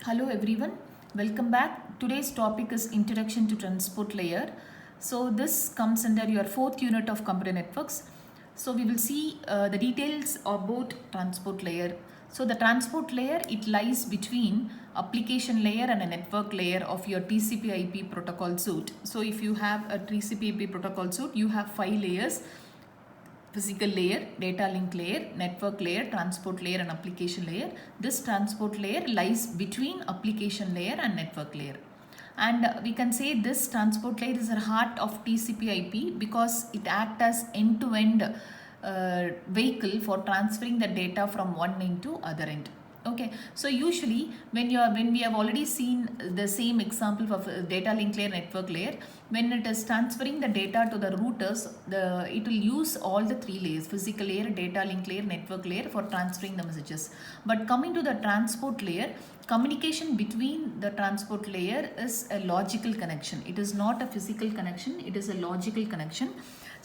Hello everyone, welcome back. Today's topic is Introduction to Transport Layer. So this comes under your fourth unit of computer networks. So we will see the details about transport layer. So the transport layer, it lies between application layer and a network layer of your TCP/IP protocol suite. So if you have a TCP/IP protocol suite, you have 5 layers: physical layer, data link layer, network layer, transport layer and application layer. This transport layer lies between application layer and network layer. And we can say this transport layer is the heart of TCP/IP because it acts as end-to-end vehicle for transferring the data from one end to other end. Okay, so usually when we have already seen the same example of data link layer, network layer, when it is transferring the data to the routers, it will use all the 3 layers: physical layer, data link layer, network layer, for transferring the messages. But coming to the transport layer, communication between the transport layer is a logical connection. It is not a physical connection, it is a logical connection.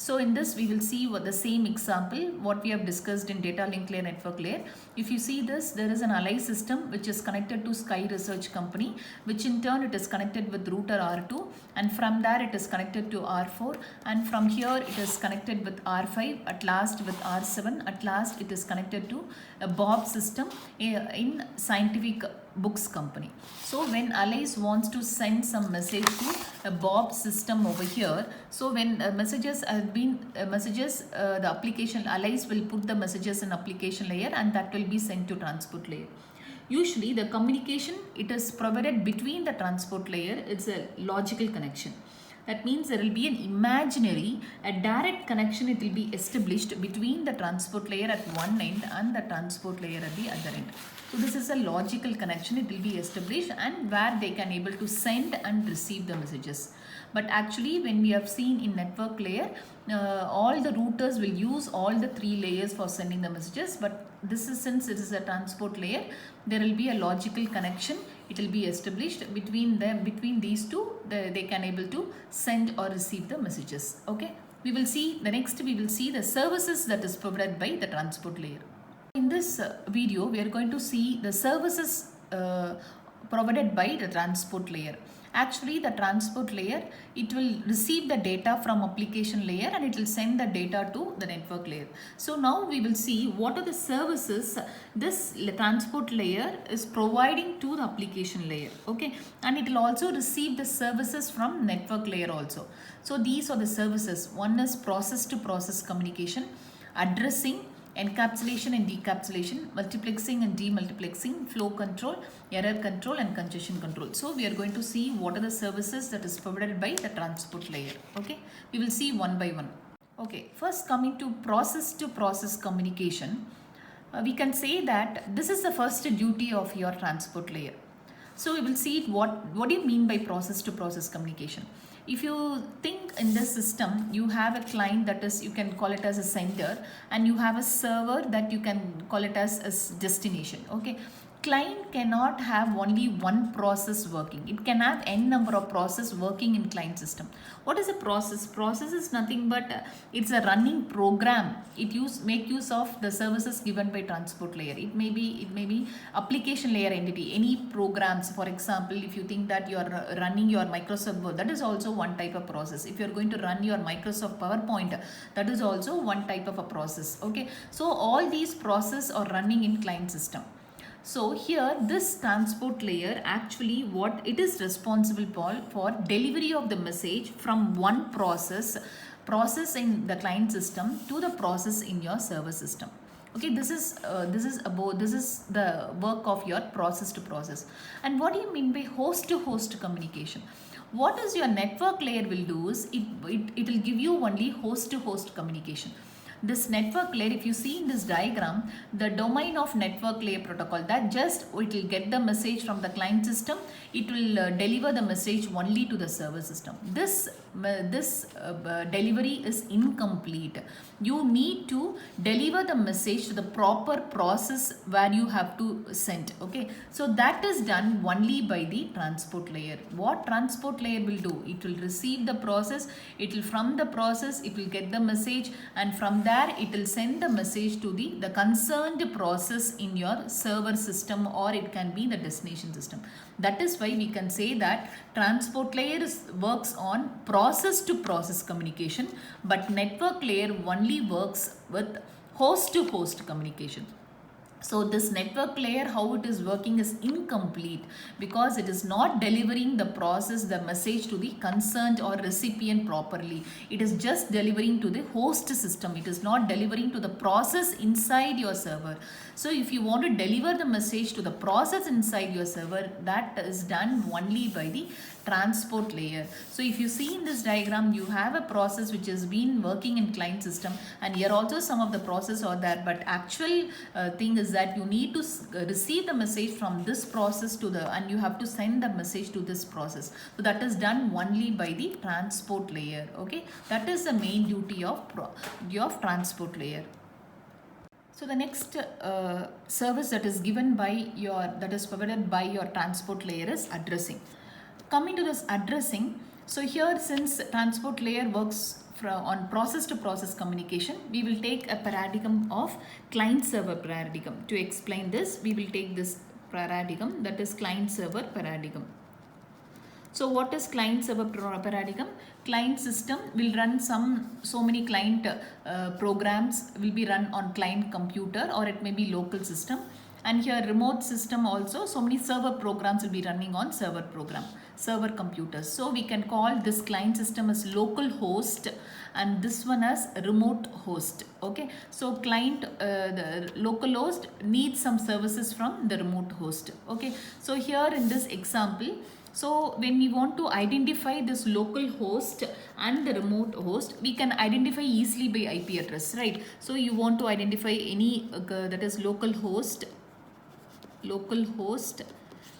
So in this we will see what the same example what we have discussed in data link layer, network layer. If you see this, there is an Ally system which is connected to Sky Research Company, which in turn it is connected with router R2, and from there it is connected to R4, and from here it is connected with R5, at last with R7, at last it is connected to a Bob system in Scientific Books Company. So when Allies wants to send some message to a Bob system over here, so when messages have been the application Allies will put the messages in application layer, and that will be sent to transport layer. Usually the communication, it is provided between the transport layer. It's a logical connection. That means there will be an imaginary, a direct connection it will be established between the transport layer at one end and the transport layer at the other end. So this is a logical connection it will be established, and where they can able to send and receive the messages. But actually when we have seen in network layer, all the routers will use all the 3 layers for sending the messages. But this is, since it is a transport layer, there will be a logical connection it will be established between them, between these two. They can able to send or receive the messages. Okay, we will see the next, we will see the services that is provided by the transport layer. In this video we are going to see the services provided by the transport layer. Actually the transport layer, it will receive the data from application layer and it will send the data to the network layer. So now we will see what are the services this transport layer is providing to the application layer. Okay, and it will also receive the services from network layer also. So these are the services. One is process to process communication, addressing, encapsulation and decapsulation, multiplexing and demultiplexing, flow control, error control and congestion control. So we are going to see what are the services that is provided by the transport layer. Okay, we will see one by one. Okay, first coming to process communication, we can say that this is the first duty of your transport layer. So we will see what do you mean by process to process communication. If you think in this system, you have a client that is, you can call it as a sender, and you have a server that you can call it as a destination. Okay, client cannot have only one process working. It can have n number of process working in client system. What is a process? Process is nothing but it's a running program. It make use of the services given by transport layer. It may be application layer entity, any programs. For example, if you think that you are running your Microsoft Word, that is also one type of process. If you are going to run your Microsoft PowerPoint, that is also one type of a process. Okay, so all these processes are running in client system. So here this transport layer, actually what it is responsible for delivery of the message from one process in the client system to the process in your server system. Okay, this is the work of your process to process. And what do you mean by host to host communication? What is your network layer will do is it will give you only host to host communication. This network layer, if you see in this diagram, the domain of network layer protocol, that just it will get the message from the client system, it will deliver the message only to the server system. This delivery is incomplete. You need to deliver the message to the proper process where you have to send. Okay, so that is done only by the transport layer. What transport layer will do? It will receive the process, it will from the process it will get the message, and from there it will send the message to the concerned process in your server system, or it can be the destination system. That is why we can say that transport layer works on process to process communication, but network layer only works with host to host communication. So this network layer, how it is working is incomplete because it is not delivering the process, the message to the concerned or recipient properly. It is just delivering to the host system. It is not delivering to the process inside your server. So if you want to deliver the message to the process inside your server, that is done only by the transport layer. So if you see in this diagram, you have a process which has been working in client system, and here also some of the process are there, but actual thing is that you need to receive the message from this process to the, and you have to send the message to this process. So that is done only by the transport layer. Okay, that is the main duty of transport layer. So the next service that is given by that is provided by your transport layer is addressing. Coming to this addressing, so here since transport layer works on process to process communication, we will take a paradigm of client server paradigm. To explain this, we will take this paradigm, that is client server paradigm. So what is client server paradigm? Client system will run so many client programs will be run on client computer, or it may be local system. And here remote system also, so many server programs will be running on server computers. So we can call this client system as local host and this one as remote host. Okay, so client the local host needs some services from the remote host. Okay, so here in this example, so when we want to identify this local host and the remote host, we can identify easily by IP address, right? So you want to identify any that is local host,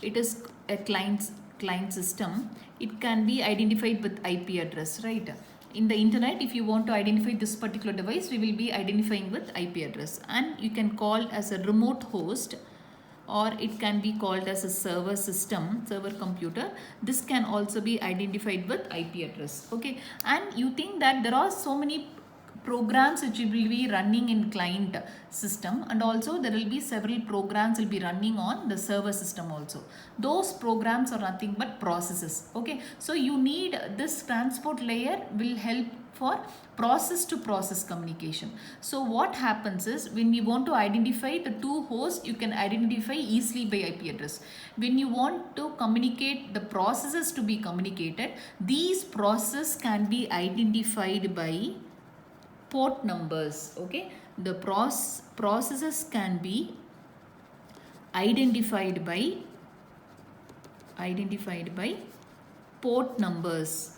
it is a client system. It can be identified with IP address, right? In the internet, if you want to identify this particular device, we will be identifying with IP address, and you can call as a remote host, or it can be called as a server system, server computer. This can also be identified with IP address. Okay, and you think that there are so many programs which will be running in client system, and also there will be several programs will be running on the server system also. Those programs are nothing but processes. Okay, so you need this transport layer will help for process to process communication. So what happens is, when you want to identify the two hosts, you can identify easily by IP address. When you want to communicate the processes to be communicated, these processes can be identified by port numbers. Okay, the processes can be identified by port numbers.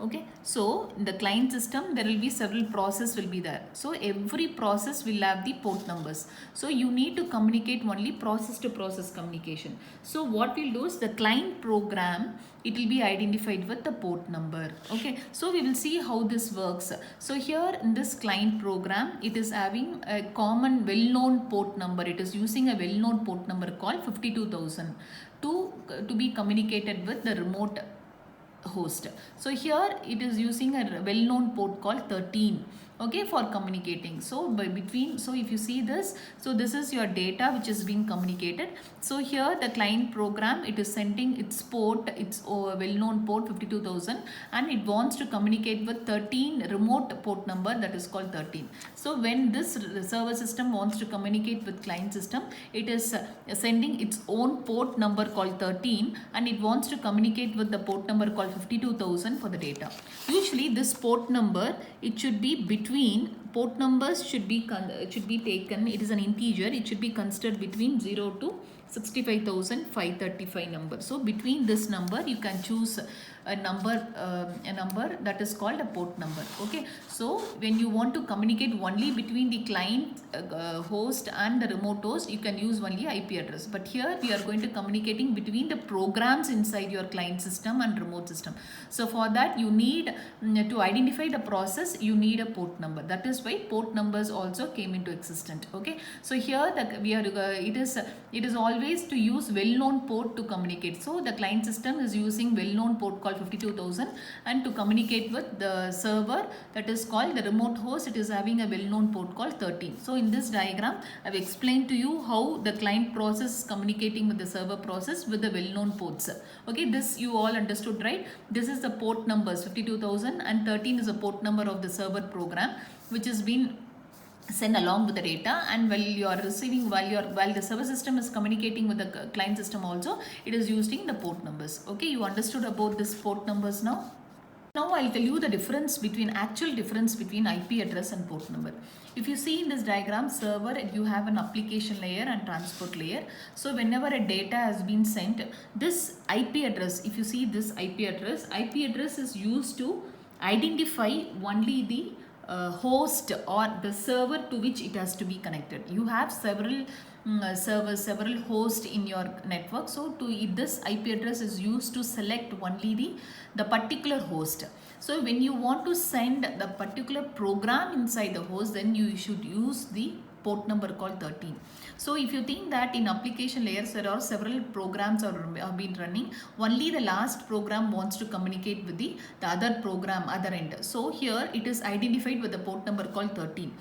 Okay, so in the client system there will be several processes will be there. So every process will have the port numbers. So you need to communicate only process to process communication. So what we'll do is the client program, it will be identified with the port number. Okay, so we will see how this works. So here in this client program, it is having a common well-known port number. It is using a well-known port number called 52,000 to be communicated with the remote host. So here it is using a well-known port called 13, okay, for communicating. So if you see this, so this is your data which is being communicated. So here the client program, it is sending its port, its well-known port 52,000, and it wants to communicate with 13 remote port number, that is called 13. So when this server system wants to communicate with client system, it is sending its own port number called 13, and it wants to communicate with the port number called 52,000 for the data. Usually this port number, it should be between, port numbers should be taken, it is an integer, it should be considered between 0 to 65,535 number. So between this number you can choose a number that is called a port number. Okay, so when you want to communicate only between the client host and the remote host, you can use only IP address. But here we are going to communicating between the programs inside your client system and remote system. So for that you need to identify the process, you need a port number. That is why port numbers also came into existence. Okay, so here it is always to use well-known port to communicate. So the client system is using well-known port called called 52,000, and to communicate with the server, that is called the remote host, it is having a well-known port called 13. So in this diagram, I have explained to you how the client process is communicating with the server process with the well-known ports. Okay, this you all understood, right? This is the port numbers 52,000 and 13 is the port number of the server program, which has been sent along with the data, and while you are receiving, while the server system is communicating with the client system also, it is using the port numbers. Okay, you understood about this port numbers now? Now I'll tell you the difference between IP address and port number. If you see in this diagram, server, you have an application layer and transport layer. So whenever a data has been sent, this IP address, if you see this IP address is used to identify only the host or the server to which it has to be connected. You have several servers, several hosts in your network. So this IP address is used to select only the particular host. So when you want to send the particular program inside the host, then you should use the port number called 13. So if you think that in application layers there are several programs have been running, only the last program wants to communicate with the other program, other end. So here it is identified with the port number called 13.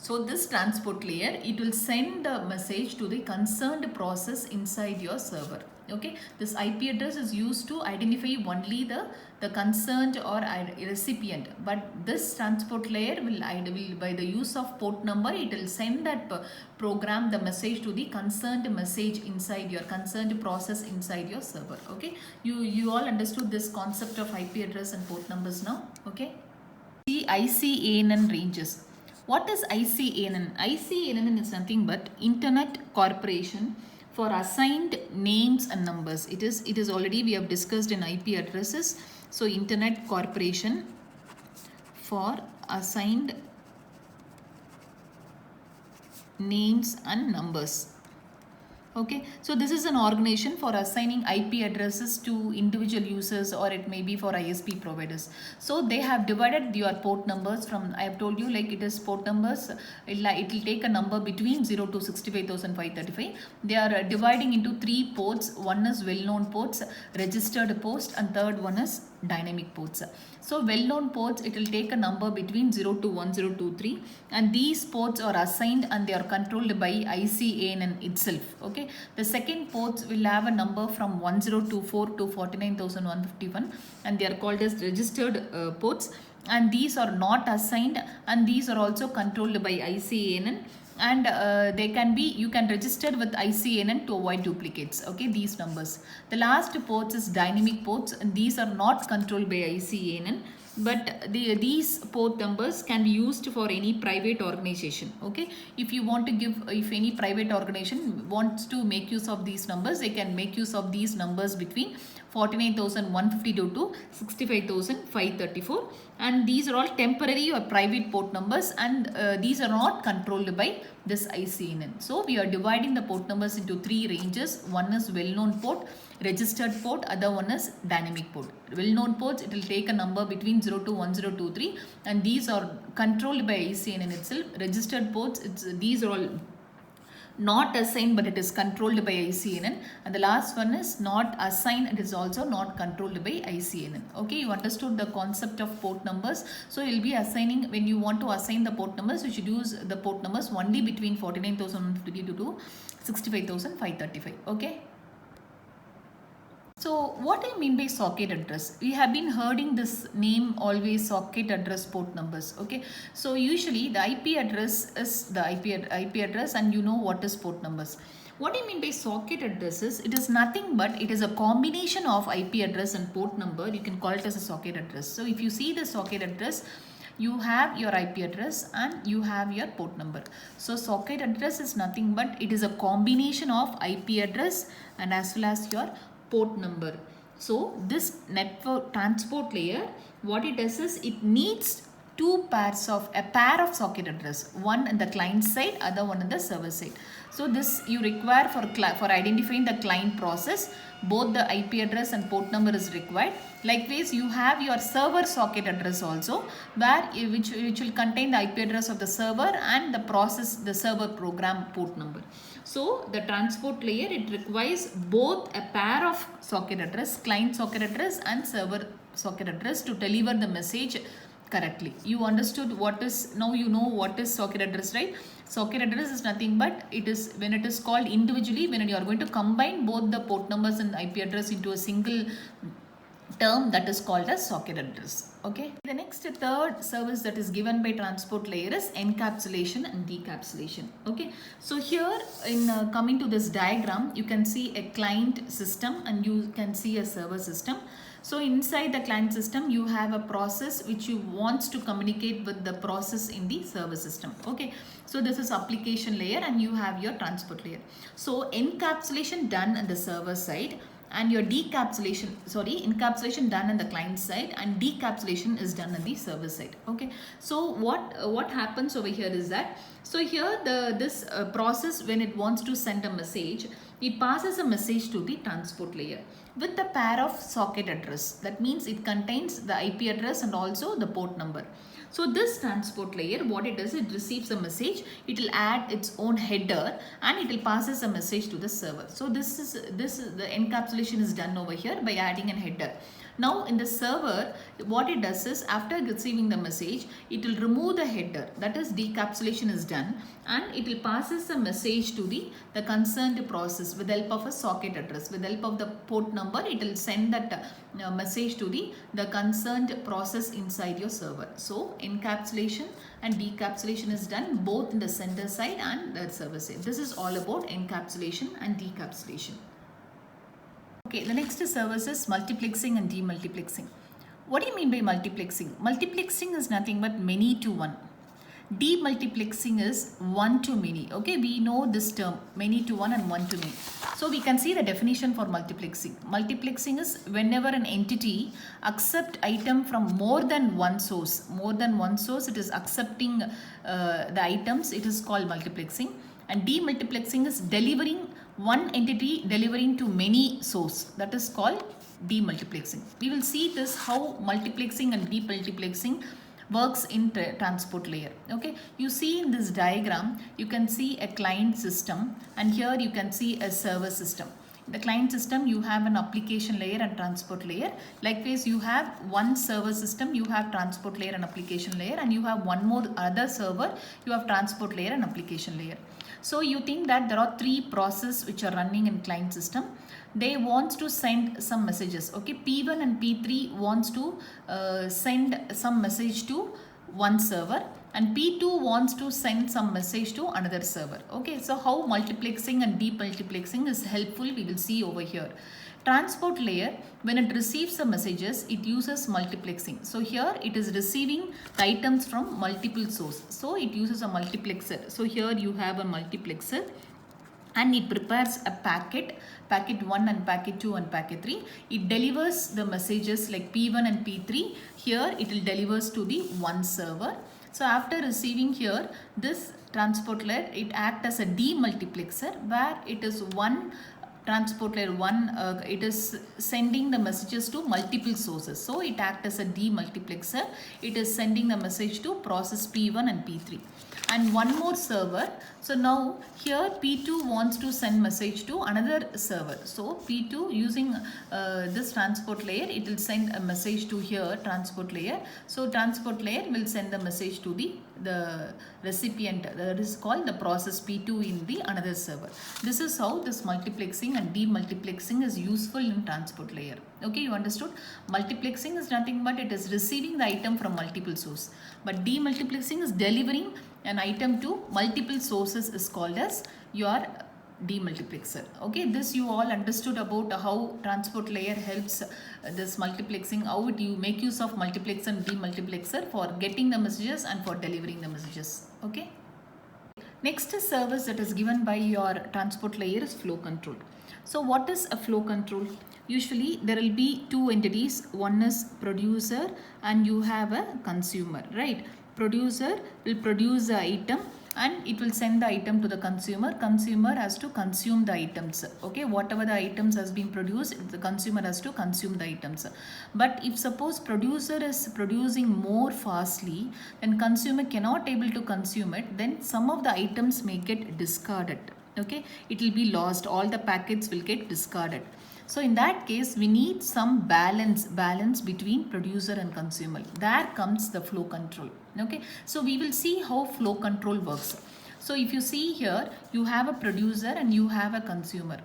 So this transport layer, it will send the message to the concerned process inside your server. Okay, this IP address is used to identify only the concerned or recipient, but this transport layer will by the use of port number, it will send that program the message to the concerned message inside your concerned process inside your server. Okay, you all understood this concept of IP address and port numbers now? Okay, see ICANN ranges. What is ICANN? ICANN is nothing but Internet Corporation for Assigned Names and Numbers. It is already we have discussed in IP addresses. So Internet Corporation for Assigned Names and Numbers. Okay, so this is an organization for assigning IP addresses to individual users, or it may be for ISP providers. So they have divided your port numbers from, I have told you, like it is port numbers, it will take a number between 0 to 65,535. They are dividing into 3 ports. One is well-known ports, registered ports, and third one is dynamic ports. So well-known ports, it will take a number between 0 to 1023, and these ports are assigned and they are controlled by ICANN itself. Okay, the second ports will have a number from 1024 to 49,151, and they are called as registered ports, and these are not assigned, and these are also controlled by ICANN, and you can register with ICANN to avoid duplicates. Okay, these numbers. The last ports is dynamic ports, and these are not controlled by ICANN, but these port numbers can be used for any private organization. Okay, if you want to if any private organization wants to make use of these numbers, they can make use of these numbers between 49,152 to 65,534, and these are all temporary or private port numbers, and these are not controlled by this ICANN. So we are dividing the port numbers into 3 ranges. One is well-known port, registered port, other one is dynamic port. Well-known ports, it will take a number between 0 to 1023, and these are controlled by ICANN itself. Registered ports, these are all not assigned, but it is controlled by ICANN, and the last one is not assigned, it is also not controlled by ICANN. Okay, you understood the concept of port numbers. So you will be assigning, when you want to assign the port numbers, you should use the port numbers only between 49,152 to 65,535. Okay. So what I mean by socket address, we have been hearing this name always, socket address port numbers. Okay, so usually the IP address is the IP address, and you know what is port numbers. What I mean by socket address is, it is nothing but it is a combination of IP address and port number. You can call it as a socket address. So if you see the socket address, you have your IP address and you have your port number. So socket address is nothing but it is a combination of IP address and as well as your port number. So this network transport layer, what it does is, it needs a pair of socket address, one on the client side, other one on the server side. So this you require for identifying the client process, both the IP address and port number is required. Likewise, you have your server socket address also, where which will contain the IP address of the server and the process, the server program port number. So the transport layer, it requires both a pair of socket address, client socket address and server socket address to deliver the message correctly. You understood what is, now you know what is socket address, right? Socket address is nothing but it is when it is called individually, when you are going to combine both the port numbers and IP address into a single term, that is called as socket address. Okay, the next third service that is given by transport layer is encapsulation and decapsulation. Okay, so here in coming to this diagram, you can see a client system and you can see a server system. So inside the client system, you have a process which you wants to communicate with the process in the server system. Okay, so this is application layer and you have your transport layer. So encapsulation done on the server side and your encapsulation done on the client side and decapsulation is done on the server side. Okay, so what happens over here is that, so here this process, when it wants to send a message, it passes a message to the transport layer with a pair of socket address. That means it contains the IP address and also the port number. So this transport layer, what it does, it receives a message, it will add its own header and it will passes a message to the server. So this is the encapsulation is done over here by adding a header. Now in the server, what it does is, after receiving the message, it will remove the header, that is decapsulation is done, and it will passes a message to the concerned process with the help of a socket address. With the help of the port number, it will send that message to the concerned process inside your server. So encapsulation and decapsulation is done both in the sender side and the server side. This is all about encapsulation and decapsulation. Okay, the next service is multiplexing and demultiplexing. What do you mean by multiplexing? Multiplexing is nothing but many to one. Demultiplexing is one to many. Okay, we know this term, many to one and one to many. So we can see the definition for multiplexing. Multiplexing is whenever an entity accept item from more than one source. More than one source, it is accepting the items. It is called multiplexing. And demultiplexing is delivering one entity delivering to many source. That is called demultiplexing. We will see this how multiplexing and demultiplexing works in transport layer. Okay, you see in this diagram, you can see a client system and here you can see a server system. The client system, you have an application layer and transport layer. Likewise, you have one server system, you have transport layer and application layer, and you have one more other server, you have transport layer and application layer. So you think that there are three processes which are running in client system. They want to send some messages. Okay, P1 and P3 wants to send some message to one server, and P2 wants to send some message to another server. Okay, so how multiplexing and demultiplexing is helpful, we will see over here. Transport layer, when it receives the messages, it uses multiplexing. So here it is receiving the items from multiple sources. So it uses a multiplexer. So here you have a multiplexer and it prepares a packet 1 and packet 2 and packet 3. It delivers the messages like P1 and P3. Here it will delivers to the one server. So after receiving here, this transport layer, it acts as a demultiplexer where it is one transport layer 1, it is sending the messages to multiple sources. So it acts as a demultiplexer. It is sending the message to process P1 and P3. And one more server. So now here P2 wants to send message to another server. So P2 using this transport layer, it will send a message to here transport layer. So transport layer will send the message to the recipient, that is called the process P2 in the another server. This is how this multiplexing and demultiplexing is useful in transport layer. Okay, you understood? Multiplexing is nothing but it is receiving the item from multiple sources. But demultiplexing is delivering an item to multiple sources is called as your demultiplexer. Okay, this you all understood about how transport layer helps this multiplexing, how you make use of multiplexer and demultiplexer for getting the messages and for delivering the messages. Okay. Next service that is given by your transport layer is flow control. So what is a flow control? Usually there will be two entities. One is producer and you have a consumer, right? Producer will produce the item and it will send the item to the consumer. Consumer has to consume the items. Okay, whatever the items has been produced, the consumer has to consume the items. But if suppose producer is producing more fastly, then consumer cannot able to consume it, then some of the items may get discarded. Okay, it will be lost, all the packets will get discarded. So in that case, we need some balance between producer and consumer. There comes the flow control. Okay, so we will see how flow control works. So if you see here, you have a producer and you have a consumer,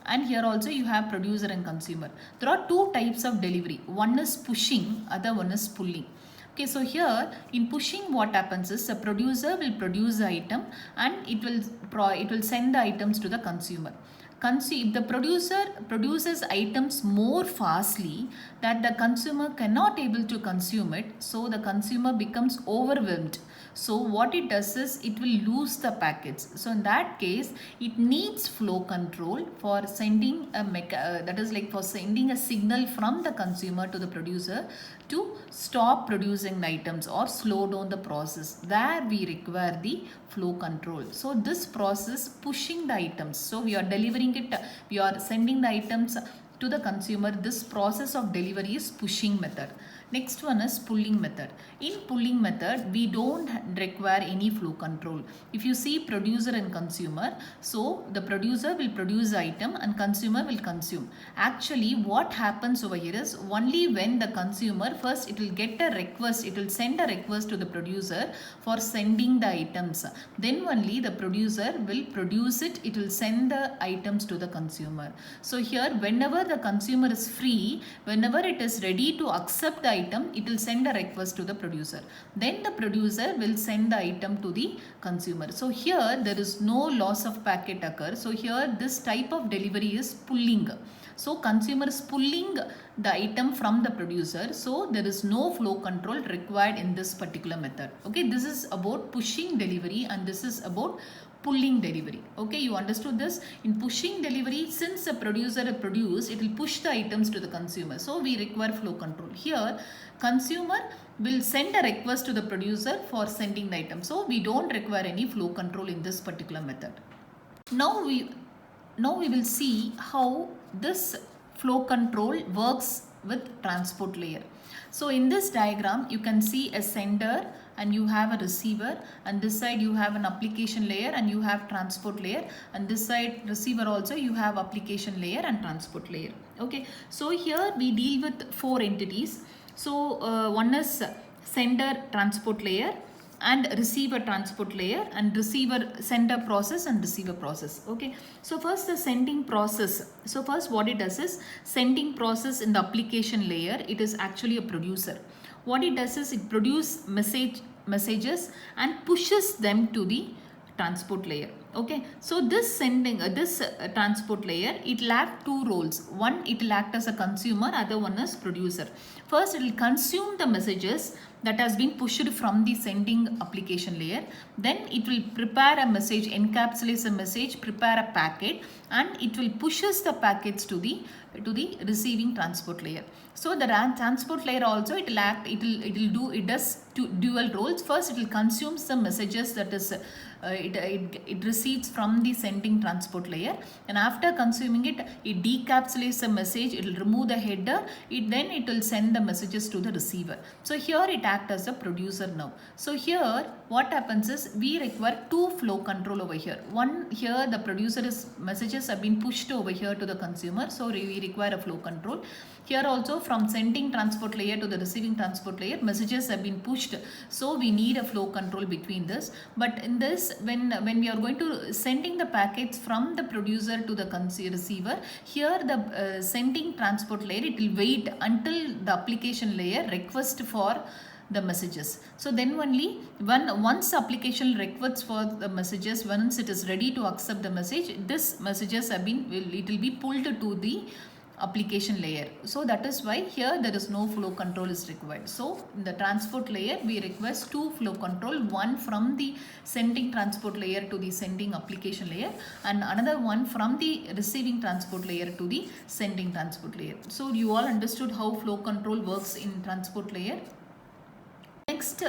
and here also you have producer and consumer. There are two types of delivery. One is pushing, other one is pulling. Okay, so here in pushing, what happens is the producer will produce the item and it will send the items to the consumer. If the producer produces items more fastly that the consumer cannot able to consume it, so the consumer becomes overwhelmed. So what it does is it will lose the packets. So in that case, it needs flow control for sending for sending a signal from the consumer to the producer to stop producing the items or slow down the process. There we require the flow control. So this process pushing the items. So we are delivering it, we are sending the items to the consumer. This process of delivery is pushing method. Next one is pulling method. In pulling method, we don't require any flow control. If you see producer and consumer, so the producer will produce the item and consumer will consume. Actually, what happens over here is only when the consumer, first it will get a request, it will send a request to the producer for sending the items. Then only the producer will produce it, it will send the items to the consumer. So here, whenever the consumer is free, whenever it is ready to accept the item, it will send a request to the producer. Then the producer will send the item to the consumer. So here there is no loss of packet occur. So here this type of delivery is pulling. So consumer is pulling the item from the producer. So there is no flow control required in this particular method. Okay, this is about pushing delivery and this is about pulling delivery. Okay, you understood this? In pushing delivery, since the producer produced, it will push the items to the consumer. So we require flow control. Here, consumer will send a request to the producer for sending the item. So we don't require any flow control in this particular method. Now we will see how this flow control works with transport layer. So in this diagram, you can see a sender and you have a receiver, and this side you have an application layer and you have transport layer, and this side receiver also you have application layer and transport layer. Okay, so here we deal with four entities. So one is sender transport layer and receiver transport layer and receiver sender process and receiver process. Okay, so first the sending process. So first what it does is sending process in the application layer, it is actually a producer. What it does is it produces messages and pushes them to the transport layer. Okay, so this transport layer, it will have two roles. One, it will act as a consumer, other one is producer. First, it will consume the messages that has been pushed from the sending application layer. Then it will prepare a message, encapsulates a message, prepare a packet, and it will pushes the packets to the receiving transport layer. So the transport layer also, it does two dual roles. First, it will consume some messages that is it receives from the sending transport layer, and after consuming it decapsulates the message, it will remove the header, then it will send the messages to the receiver. So here it acts as a producer now. So here what happens is we require two flow control over here. One, here the producer's messages have been pushed over here to the consumer, so we require a flow control. Here also from sending transport layer to the receiving transport layer, messages have been pushed, so we need a flow control between this. But in this, when we are going to sending the packets from the producer to the receiver, here the sending transport layer, it will wait until the application layer request for the messages. So then only once application requests for the messages, once it is ready to accept the message, this messages have been it will be pulled to the application layer. So that is why here there is no flow control is required. So in the transport layer we request two flow control, one from the sending transport layer to the sending application layer, and another one from the receiving transport layer to the sending transport layer. So you all understood how flow control works in transport layer. next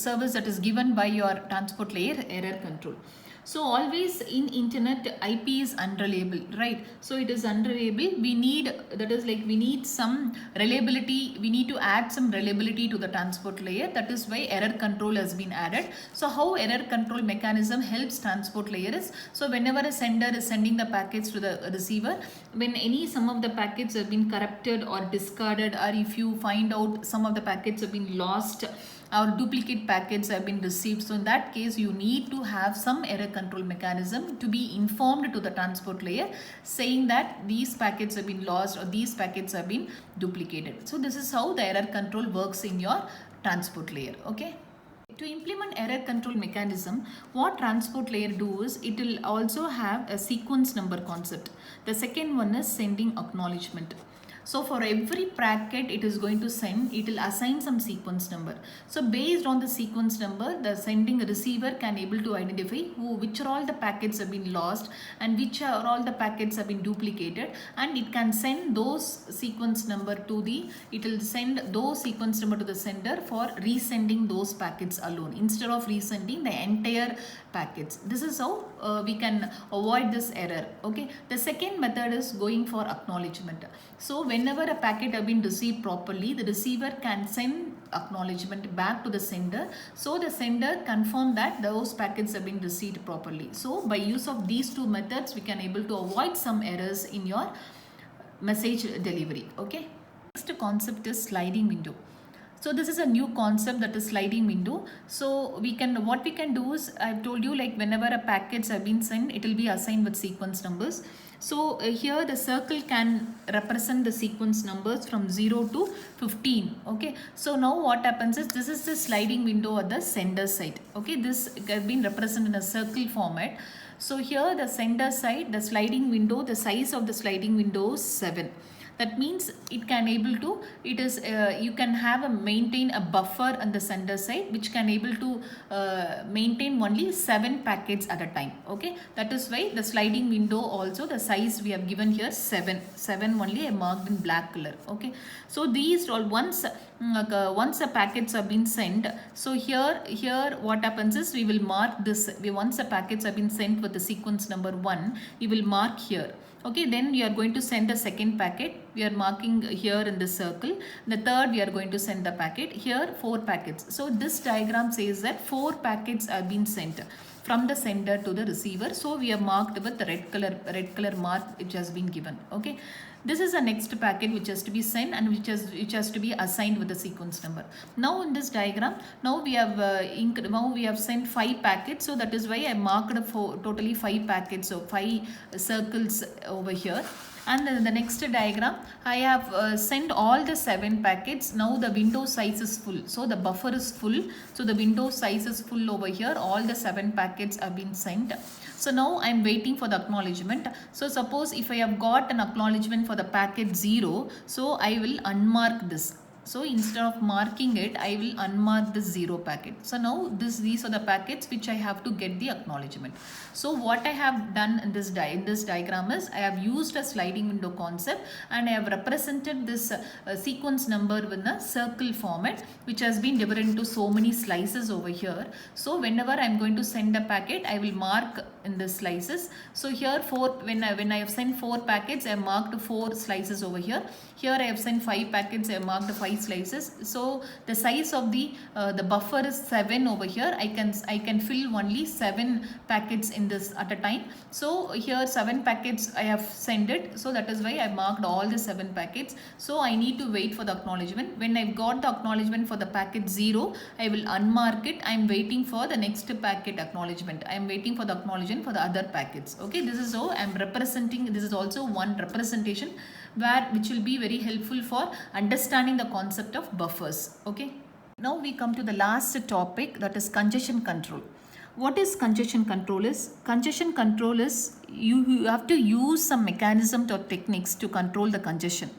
service that is given by your transport layer, error control. So always in internet IP is unreliable, right? So it is unreliable. We need, that is like we need some reliability. We need to add some reliability to the transport layer. That is why error control has been added. So how error control mechanism helps transport layer is, so whenever a sender is sending the packets to the receiver, when some of the packets have been corrupted or discarded, or if you find out some of the packets have been lost or duplicate packets have been received, so in that case you need to have some error control mechanism to be informed to the transport layer, saying that these packets have been lost or these packets have been duplicated. So this is how the error control works in your transport layer. Okay. To implement error control mechanism, what transport layer do is, it will also have a sequence number concept. The second one is sending acknowledgement. So for every packet it is going to send, it will assign some sequence number. So based on the sequence number, the sending receiver can able to identify which are all the packets have been lost and which are all the packets have been duplicated, and it can send those sequence number to the, it will send those sequence number to the sender for resending those packets alone instead of resending the entire packets. This is how we can avoid this error. Okay. The second method is going for acknowledgement. So whenever a packet have been received properly, the receiver can send acknowledgement back to the sender, so the sender confirm that those packets have been received properly. So by use of these two methods, we can able to avoid some errors in your message delivery. Okay. Next concept is sliding window. So this is a new concept, that is sliding window. So what we can do is, I've told you, like whenever a packets have been sent, it will be assigned with sequence numbers. So here the circle can represent the sequence numbers from 0 to 15. Okay. So now what happens is, this is the sliding window at the sender side. Okay. This has been represented in a circle format. So here the sender side, the sliding window, the size of the sliding window is 7. That means it can able to, it is you can have maintain a buffer on the sender side, which can able to maintain only 7 packets at a time. Okay. That is why the sliding window also, the size we have given here 7 only, I marked in black color. Okay. So these all, once the packets have been sent, so here what happens is, we will mark this, once the packets have been sent with the sequence number 1, we will mark here. Okay, then we are going to send the second packet. We are marking here in the circle. The third, we are going to send the packet. Here 4 packets. So this diagram says that 4 packets have been sent from the sender to the receiver. So we have marked with the red color mark which has been given. Okay. This is the next packet which has to be sent and which has to be assigned with the sequence number. Now in this diagram, now we have sent 5 packets. So that is why I marked for totally 5 packets. So 5 circles over here. And then the next diagram, I have sent all the 7 packets. Now the window size is full. So the buffer is full. So the window size is full over here. All the 7 packets have been sent. So now I am waiting for the acknowledgement. So suppose if I have got an acknowledgement for the packet 0, so I will unmark this. So instead of marking it, I will unmark this 0 packet. So now these are the packets which I have to get the acknowledgement. So what I have done in this diagram is, I have used a sliding window concept and I have represented this sequence number with a circle format, which has been divided into so many slices over here. So whenever I am going to send a packet, I will mark in the slices. So here when I have sent 4 packets, I have marked 4 slices over here. Here I have sent 5 packets, I have marked 5 slices. So the size of the buffer is 7 over here. I can fill only 7 packets in this at a time. So here 7 packets I have sent it. So that is why I marked all the 7 packets. So I need to wait for the acknowledgement. When I've got the acknowledgement for the packet 0, I will unmark it. I am waiting for the next packet acknowledgement. I am waiting for the acknowledgement for the other packets. Okay, this is how I am representing. This is also one representation which will be very helpful for understanding the concept of buffers. Okay. Now we come to the last topic, that is congestion control. What is congestion control is? Congestion control is you have to use some mechanism or techniques to control the congestion.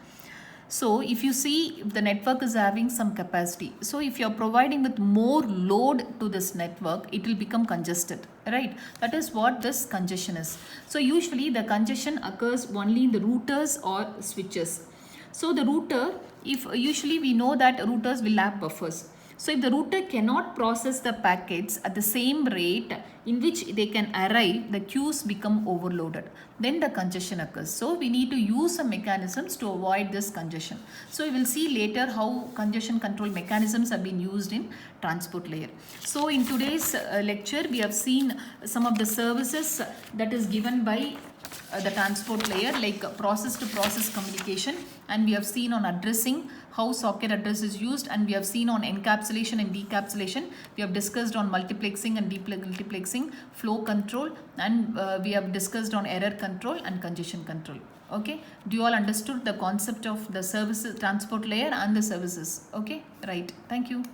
So if you see, if the network is having some capacity, so if you are providing with more load to this network, it will become congested, right? That is what this congestion is. So usually the congestion occurs only in the routers or switches. So the router, if usually we know that routers will have buffers. So if the router cannot process the packets at the same rate in which they can arrive, the queues become overloaded. Then the congestion occurs. So we need to use some mechanisms to avoid this congestion. So we will see later how congestion control mechanisms have been used in transport layer. So in today's lecture, we have seen some of the services that is given by the transport layer, like process to process communication, and we have seen on addressing how socket address is used, and we have seen on encapsulation and decapsulation. We have discussed on multiplexing and demultiplexing, flow control, and we have discussed on error control and congestion control. Okay, do you all understood the concept of the services, transport layer and the services? Okay, right, thank you.